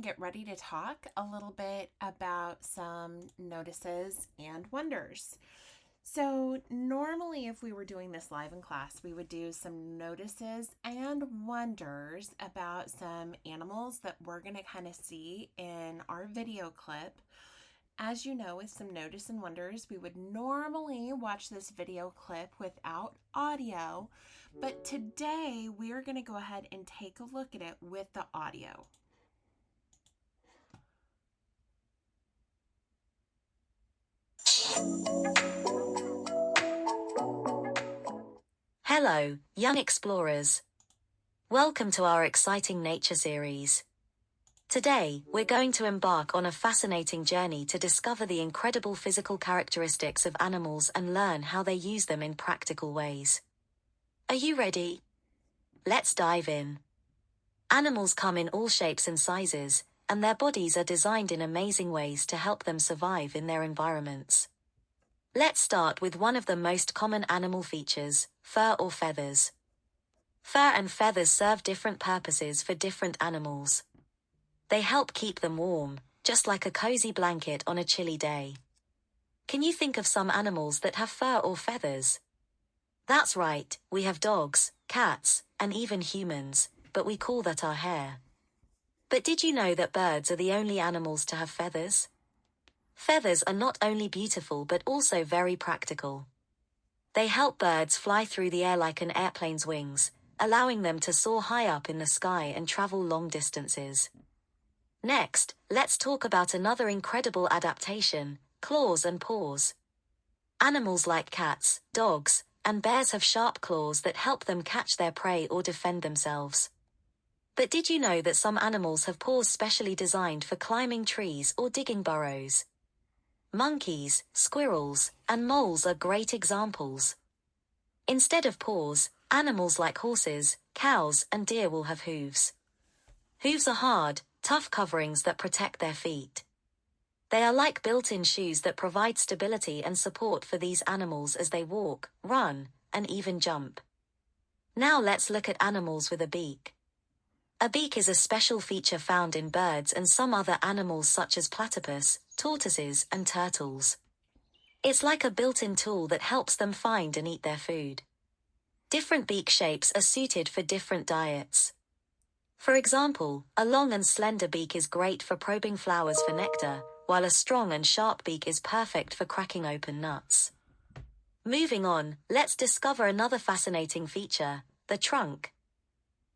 Get ready to talk a little bit about some notices and wonders. So, normally, if we were doing this live in class, we would do some notices and wonders about some animals that we're going to kind of see in our video clip. As you know, with some notice and wonders, we would normally watch this video clip without audio, but today we are going to go ahead and take a look at it with the audio. Hello, young explorers. Welcome to our exciting nature series. Today, we're going to embark on a fascinating journey to discover the incredible physical characteristics of animals and learn how they use them in practical ways. Are you ready? Let's dive in. Animals come in all shapes and sizes, and their bodies are designed in amazing ways to help them survive in their environments. Let's start with one of the most common animal features, fur or feathers. Fur and feathers serve different purposes for different animals. They help keep them warm, just like a cozy blanket on a chilly day. Can you think of some animals that have fur or feathers? That's right, we have dogs, cats, and even humans, but we call that our hair. But did you know that birds are the only animals to have feathers? Feathers are not only beautiful but also very practical. They help birds fly through the air like an airplane's wings, allowing them to soar high up in the sky and travel long distances. Next, let's talk about another incredible adaptation, claws and paws. Animals like cats, dogs, and bears have sharp claws that help them catch their prey or defend themselves. But did you know that some animals have paws specially designed for climbing trees or digging burrows? Monkeys, squirrels, and moles are great examples. Instead of paws, animals like horses, cows, and deer will have hooves. Hooves are hard, tough coverings that protect their feet. They are like built-in shoes that provide stability and support for these animals as they walk, run, and even jump. Now let's look at animals with a beak. A beak is a special feature found in birds and some other animals such as platypus, tortoises, and turtles. It's like a built-in tool that helps them find and eat their food. Different beak shapes are suited for different diets. For example, a long and slender beak is great for probing flowers for nectar, while a strong and sharp beak is perfect for cracking open nuts. Moving on, let's discover another fascinating feature, the trunk.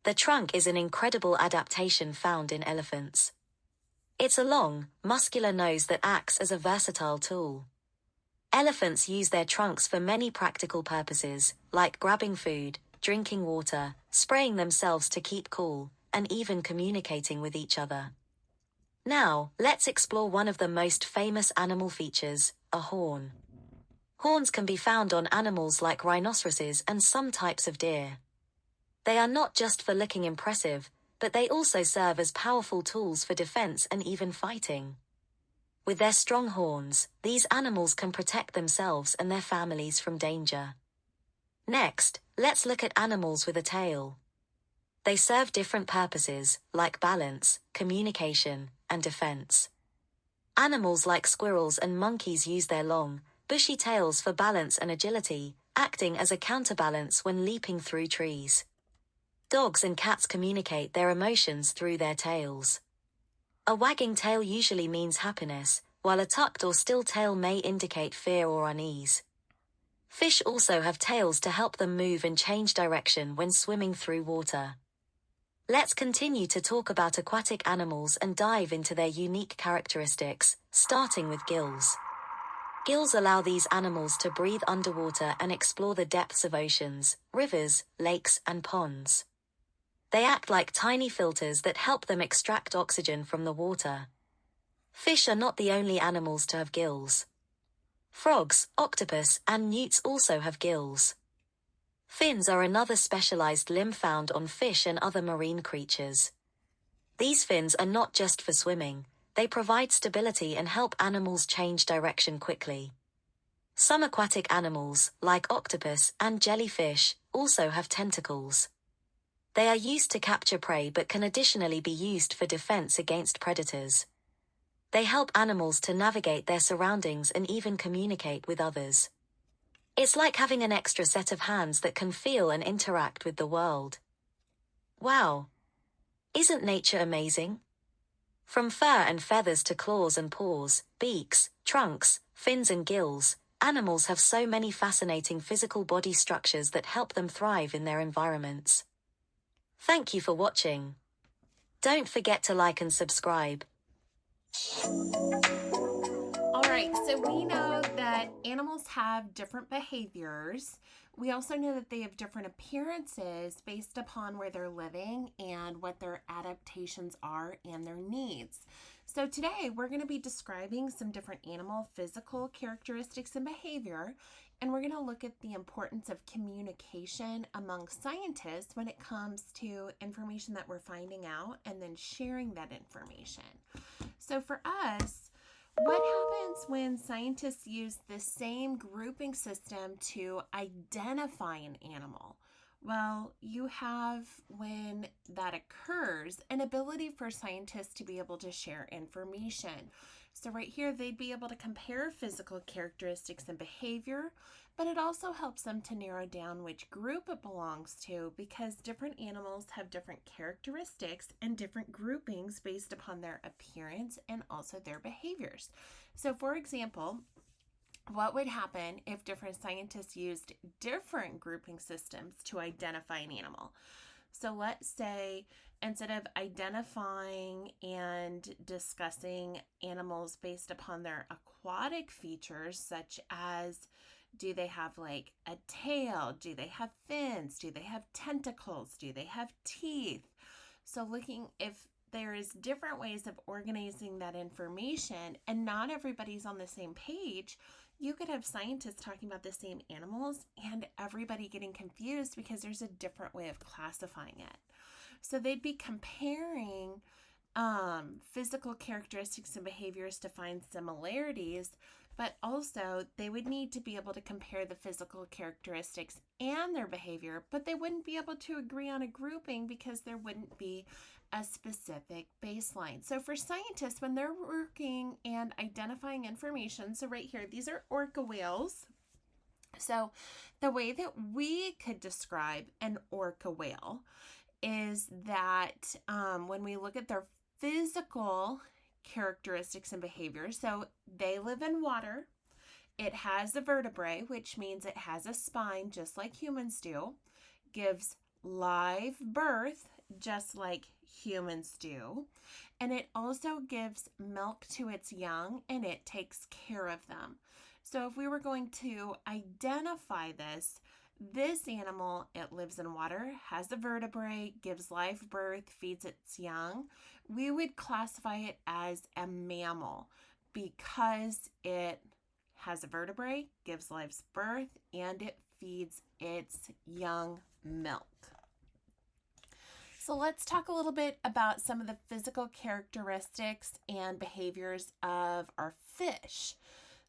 The trunk is an incredible adaptation found in elephants. It's a long, muscular nose that acts as a versatile tool. Elephants use their trunks for many practical purposes, like grabbing food, drinking water, spraying themselves to keep cool, and even communicating with each other. Now, let's explore one of the most famous animal features, a horn. Horns can be found on animals like rhinoceroses and some types of deer. They are not just for looking impressive, but they also serve as powerful tools for defense and even fighting. With their strong horns, these animals can protect themselves and their families from danger. Next, let's look at animals with a tail. They serve different purposes, like balance, communication, and defense. Animals like squirrels and monkeys use their long, bushy tails for balance and agility, acting as a counterbalance when leaping through trees. Dogs and cats communicate their emotions through their tails. A wagging tail usually means happiness, while a tucked or still tail may indicate fear or unease. Fish also have tails to help them move and change direction when swimming through water. Let's continue to talk about aquatic animals and dive into their unique characteristics, starting with gills. Gills allow these animals to breathe underwater and explore the depths of oceans, rivers, lakes, and ponds. They act like tiny filters that help them extract oxygen from the water. Fish are not the only animals to have gills. Frogs, octopus, and newts also have gills. Fins are another specialized limb found on fish and other marine creatures. These fins are not just for swimming, they provide stability and help animals change direction quickly. Some aquatic animals, like octopus and jellyfish, also have tentacles. They are used to capture prey but can additionally be used for defense against predators. They help animals to navigate their surroundings and even communicate with others. It's like having an extra set of hands that can feel and interact with the world. Wow! Isn't nature amazing? From fur and feathers to claws and paws, beaks, trunks, fins and gills, animals have so many fascinating physical body structures that help them thrive in their environments. Thank you for watching. Don't forget to like and subscribe. All right, so we know that animals have different behaviors. We also know that they have different appearances based upon where they're living and what their adaptations are and their needs. So today we're going to be describing some different animal physical characteristics and behavior, and we're going to look at the importance of communication among scientists when it comes to information that we're finding out and then sharing that information. So for us, what happens when scientists use the same grouping system to identify an animal? Well, you have, when that occurs, an ability for scientists to be able to share information. So right here, they'd be able to compare physical characteristics and behavior, but it also helps them to narrow down which group it belongs to, because different animals have different characteristics and different groupings based upon their appearance and also their behaviors. So for example, what would happen if different scientists used different grouping systems to identify an animal? So let's say instead of identifying and discussing animals based upon their aquatic features, such as do they have like a tail? Do they have fins? Do they have tentacles? Do they have teeth? So looking if there is different ways of organizing that information and not everybody's on the same page, you could have scientists talking about the same animals and everybody getting confused because there's a different way of classifying it. So they'd be comparing physical characteristics and behaviors to find similarities, but also they would need to be able to compare the physical characteristics and their behavior, but they wouldn't be able to agree on a grouping because there wouldn't be a specific baseline. So for scientists, when they're working and identifying information, so right here, these are orca whales. So the way that we could describe an orca whale is that when we look at their physical characteristics and behaviors, so they live in water. It has a vertebrae, which means it has a spine just like humans do, gives live birth just like humans do, and it also gives milk to its young and it takes care of them. So if we were going to identify this animal, it lives in water, has a vertebrae, gives live birth, feeds its young, we would classify it as a mammal because it has a vertebrae, gives live birth, and it feeds its young milk. So let's talk a little bit about some of the physical characteristics and behaviors of our fish.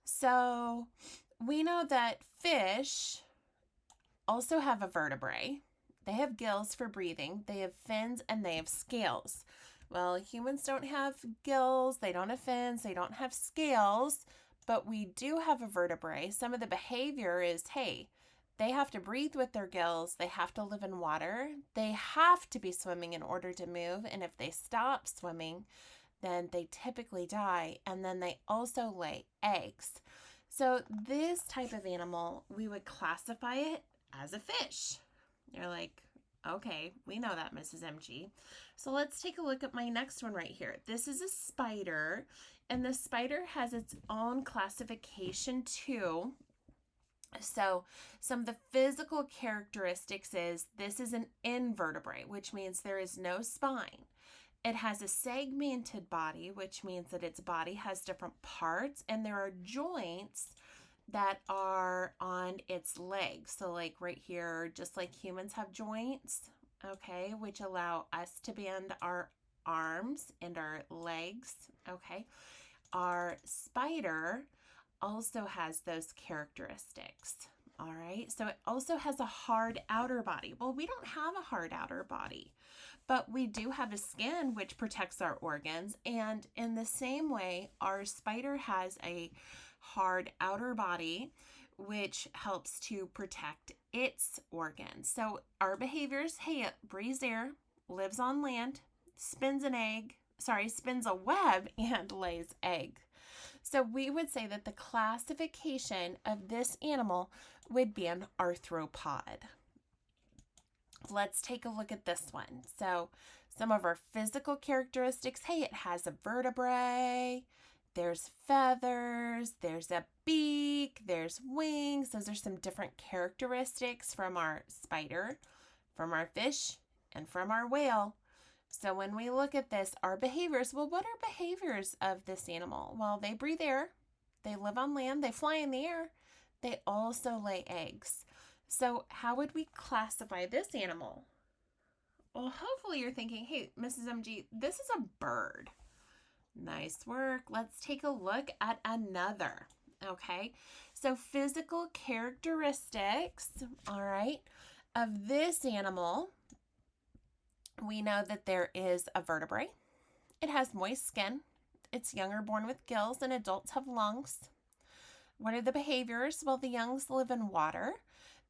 So we know that fish also have a vertebrae. They have gills for breathing, they have fins, and they have scales. Well, humans don't have gills, they don't have fins, they don't have scales, but we do have a vertebrae. Some of the behavior is, hey, they have to breathe with their gills, they have to live in water, they have to be swimming in order to move, and if they stop swimming, then they typically die, and then they also lay eggs. So this type of animal, we would classify it as a fish. You're like, okay, we know that, Mrs. MG. So let's take a look at my next one right here. This is a spider, and the spider has its own classification too. So some of the physical characteristics is this is an invertebrate, which means there is no spine. It has a segmented body, which means that its body has different parts, and there are joints that are on its legs. So like right here, just like humans have joints, okay, which allow us to bend our arms and our legs, okay. Our spider also has those characteristics, All right, so it also has a hard outer body. Well, we don't have a hard outer body, but we do have a skin which protects our organs. And in the same way, our spider has a hard outer body which helps to protect its organs. So our behaviors, hey, it breathes air, lives on land, spins a web and lays egg. So we would say that the classification of this animal would be an arthropod. Let's take a look at this one. So some of our physical characteristics, hey, it has a vertebrae, there's feathers, there's a beak, there's wings. Those are some different characteristics from our spider, from our fish, and from our whale. So when we look at this, our behaviors, well, what are behaviors of this animal? Well, they breathe air, they live on land, they fly in the air, they also lay eggs. So how would we classify this animal? Well, hopefully you're thinking, hey, Mrs. MG, this is a bird. Nice work. Let's take a look at another. Okay, so physical characteristics, all right, of this animal. We know that there is a vertebrae. It has moist skin. Its young are born with gills and adults have lungs. What are the behaviors? Well, the youngs live in water.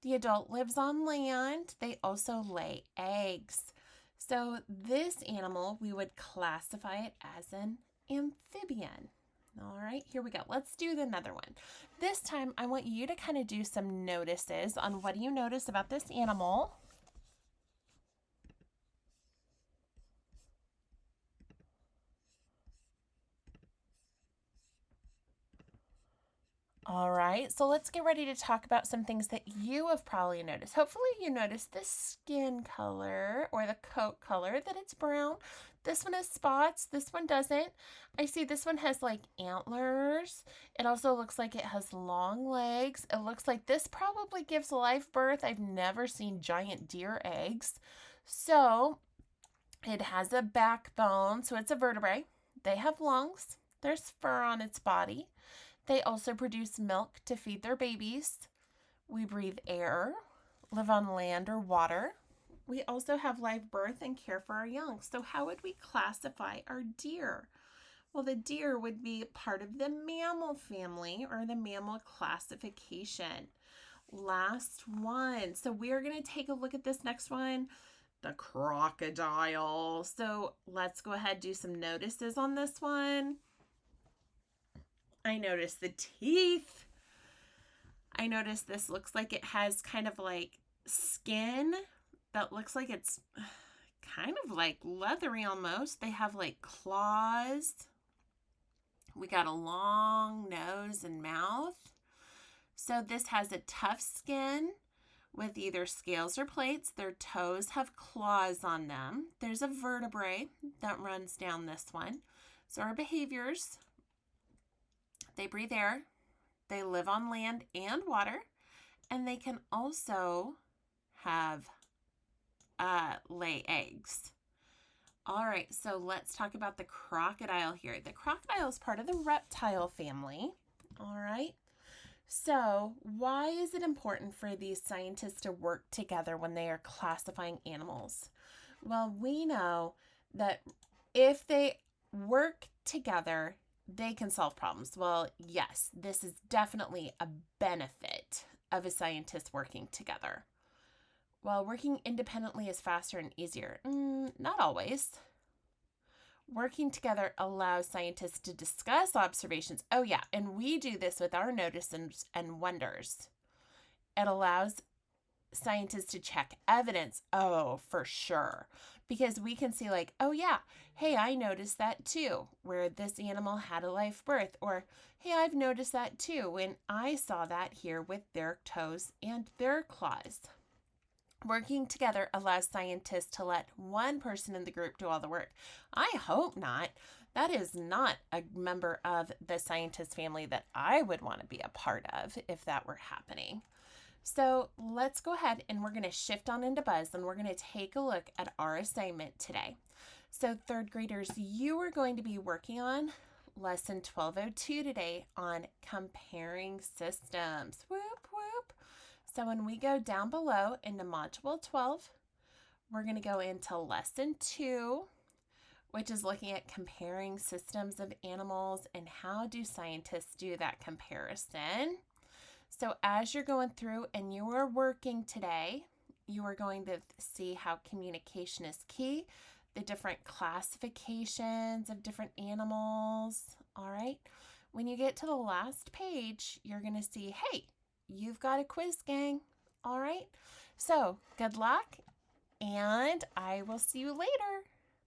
The adult lives on land. They also lay eggs. So this animal, we would classify it as an amphibian. All right, here we go. Let's do another one. This time, I want you to kind of do some notices on what do you notice about this animal. All right, so let's get ready to talk about some things that you have probably noticed. Hopefully you noticed the skin color or the coat color, that it's brown. This one has spots, this one doesn't. I see this one has like antlers. It also looks like it has long legs. It looks like this probably gives live birth. I've never seen giant deer eggs. So it has a backbone, so it's a vertebrae. They have lungs. There's fur on its body. They also produce milk to feed their babies. We breathe air, live on land or water. We also have live birth and care for our young. So how would we classify our deer? Well, the deer would be part of the mammal family or the mammal classification. Last one. So we're going to take a look at this next one, the crocodile. So let's go ahead and do some notices on this one. I noticed the teeth. I noticed this looks like it has kind of like skin that looks like it's kind of like leathery almost. They have like claws. We got a long nose and mouth. So this has a tough skin with either scales or plates. Their toes have claws on them. There's a vertebrae that runs down this one. So our behaviors, they breathe air, they live on land and water, and they can also have lay eggs. All right, so let's talk about the crocodile here. The crocodile is part of the reptile family. All right, so why is it important for these scientists to work together when they are classifying animals? Well, we know that if they work together, they can solve problems. Well, yes, this is definitely a benefit of a scientist working together. While working independently is faster and easier, not always. Working together allows scientists to discuss observations. Oh yeah, and we do this with our notices and wonders. It allows scientists to check evidence. Oh, for sure. Because we can see like, oh yeah, hey, I noticed that too, where this animal had a live birth. Or, hey, I've noticed that too, when I saw that here with their toes and their claws. Working together allows scientists to let one person in the group do all the work. I hope not. That is not a member of the scientist family that I would want to be a part of if that were happening. So let's go ahead and we're going to shift on into Buzz and we're going to take a look at our assignment today. So third graders, you are going to be working on lesson 1202 today on comparing systems. Whoop, whoop. So when we go down below into Module 12, we're going to go into Lesson 2, which is looking at comparing systems of animals and how do scientists do that comparison. So as you're going through and you are working today, you are going to see how communication is key, the different classifications of different animals. All right. When you get to the last page, you're going to see, hey, you've got a quiz, gang. All right. So good luck, and I will see you later.